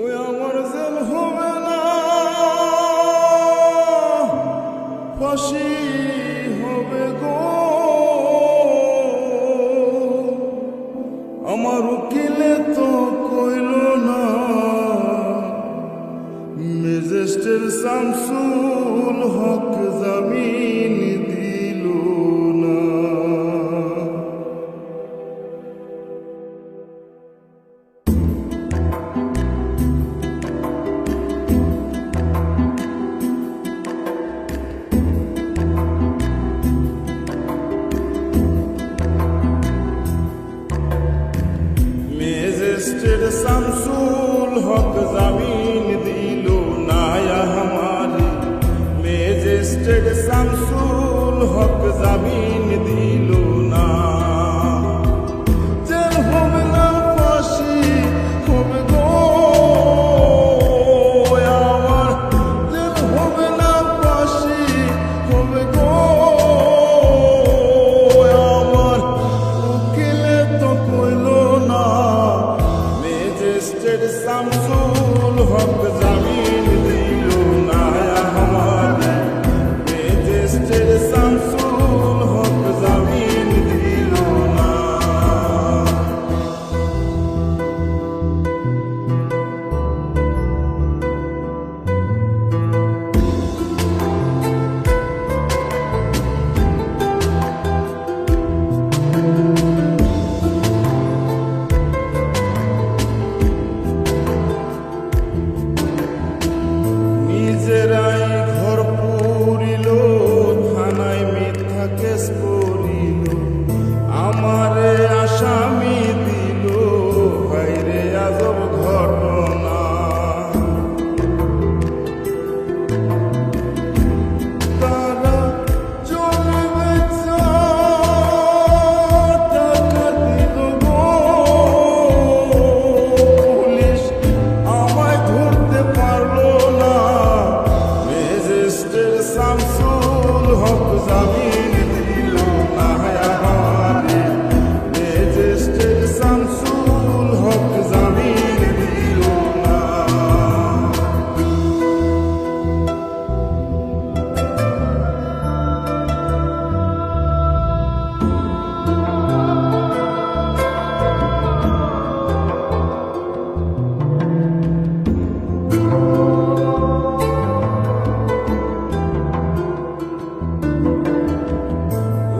ওই আমার জেল হবে না, ফাঁসি হবে গো। আমার উকিলে তো কইল না, ম্যাজিস্ট্রেট শামসুল হক জামিন দিল না। ম্যাজিস্ট্রেট শামসুল হক জামিন দিল না हमारे, ম্যাজিস্ট্রেট শামসুল হক জামিন দিল না। জেল হবে না, ফাঁসি হবে গো আমার, জেল হবে না, ফাঁসি হবে গো আমার। উকিলে তো কইল না, ম্যাজিস্ট্রেট শামসুল হক জামিন দিল না हमारे, ম্যাজিস্ট্রেট শামসুল হক জামিন দিল না। নিজেরাই ঘর পুরিল, থানায় মিথ্যা কেস করিল, আমারে আসামি দিল, হায়রে আজব ঘটনা। তারা চলে গেছে, টাকা দিল গো, পুলিশ আমায় ধরতে পারলো না। ম্যাজিস্ট্রেট শামসুল হক জামিন দিল না हमारे, ম্যাজিস্ট্রেট শামসুল হক জামিন দিল না।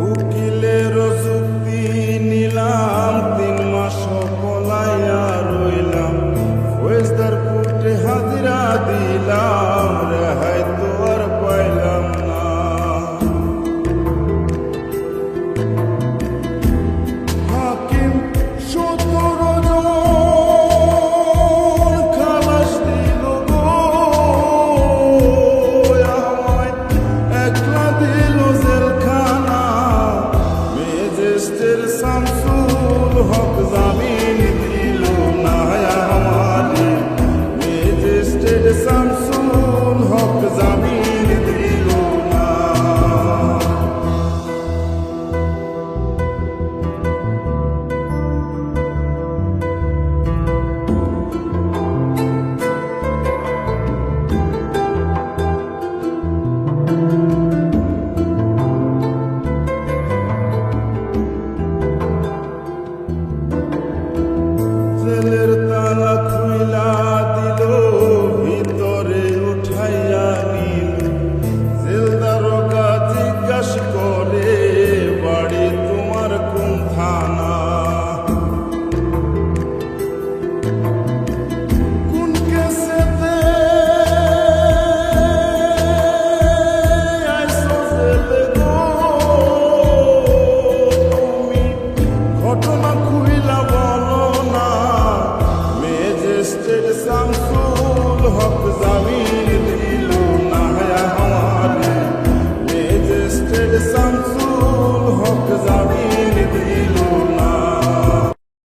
উকিলের যুক্তি নিলাম, 3 মাস পলাইয়া রইলাম, ফৌজদার কোর্টে হাজিরা দিলাম, রেহাই তো আর পাইলাম না। হাকিম 17 জন খালাস দিল গো আমায়, একলা দিল জেলখানা। ম্যাজিস্ট্রেট শামসুল হক জামিন দিল না हमारे, ম্যাজিস্ট্রেট শামসুল হক জামিন দিল না। জেলের তালা খুইলা দিল, ভিতরে উঠাইয়া নিল, জেল দারোগা জিজ্ঞাস করে, বাড়ি তোমার কোন থানা? কোন কেসেতে আইছো জেলে গো তুমি, ঘটনা খুইলা বলো না। ম্যাজিস্ট্রেট শামসুল হক জামিন